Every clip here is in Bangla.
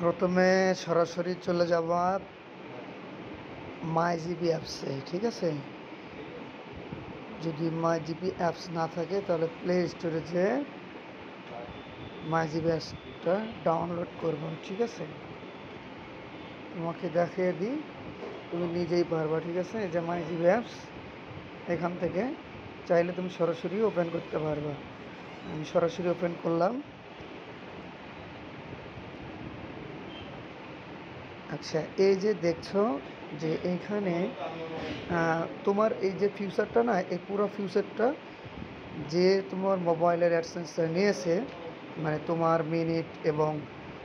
প্রথমে সরাসরি চলে যাবা মাই জিবি অ্যাপসে, ঠিক আছে? যদি মাই জিবি অ্যাপস না থাকে তাহলে প্লে স্টোরে যেয়ে মাই জিবি অ্যাপসটা ডাউনলোড করবো, ঠিক আছে? তোমাকে দেখিয়ে দিই, তুমি নিজেই পারবা, ঠিক আছে? এই যে মাই জিবি অ্যাপস, এখান থেকে চাইলে তুমি সরাসরি ওপেন করতে পারবা। আমি সরাসরি ওপেন করলাম। আচ্ছা, এই যে দেখছো যে এইখানে তোমার এই যে ফিউচারটা না, এই পুরো ফিউচারটা যে তোমার মোবাইলের অ্যাডসেন্সটা নিয়েছে, মানে তোমার মিনিট এবং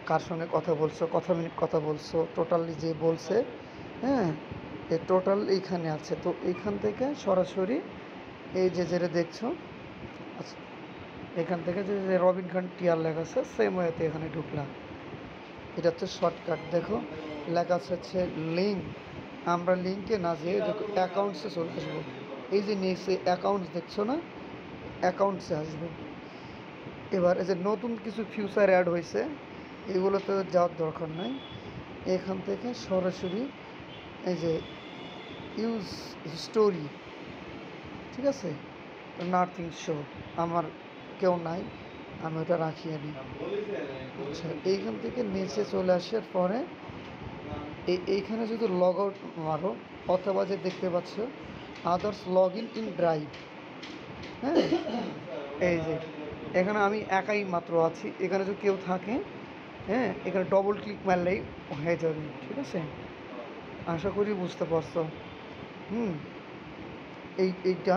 কার সঙ্গে কথা বলছো, কত মিনিট কথা বলছো, টোটালি যে বলছে, হ্যাঁ, এই টোটাল এইখানে আছে। তো এইখান থেকে সরাসরি এই যে যেটা দেখছো, আচ্ছা, এখান থেকে যে রবিন খান টিয়ার লেখা আছে সেম ওয়েতে এখানে ঢুকলাম। এটা হচ্ছে শর্টকাট। দেখো লেখা হচ্ছে লিঙ্ক, আমরা লিঙ্কে না যেয়ে দেখো অ্যাকাউন্টসে চলে আসবো। এই যে নিচে অ্যাকাউন্টস দেখছো না, অ্যাকাউন্টসে আসবো। এবার এই যে নতুন কিছু ফিউচার অ্যাড হয়েছে, এগুলোতে যাওয়ার দরকার নাই। এখান থেকে সরাসরি এই যে ইউজ স্টোরি, ঠিক আছে? নাথিং শো, আমার কেউ নাই, আমি ওটা রাখিয়ে নিই। আচ্ছা, এইখান থেকে নিচে চলে আসার পরে এইখানে যদি লগ আউট মারো, অথবা যে দেখতে পাচ্ছ others log in in drive, হ্যাঁ, এই যে এখানে আমি একাই মাত্র আছি, এখানে যদি কেউ থাকে, হ্যাঁ, এখানে ডবল ক্লিক মারলেই হয়ে যাবে, ঠিক আছে? আশা করি বুঝতে পারছো। হুম, এইটা।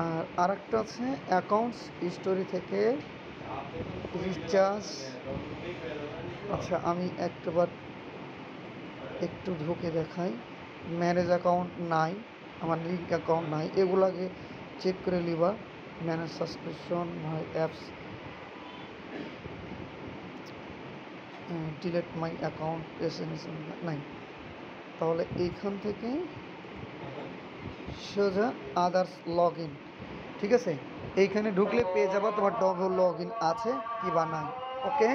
আর আরেকটা আছে অ্যাকাউন্টস স্টোরি থেকে রিচার্জ। আচ্ছা, আমি একটাবার একটু ঢুকে দেখাই। ম্যানেজ অ্যাকাউন্ট নাই, আমার লিঙ্ক অ্যাকাউন্ট নাই, এগুলাকে চেক করে নিবা। Manage subscription, my apps, delete my account, S M S নাই। তাহলে এইখান থেকে সোজা আদার্স লগ ইন, ঠিক আছে? এইখানে ঢুকলে পেয়ে যাবা তোমার ডবল লগ ইন আছে কি বা নাই। ওকে।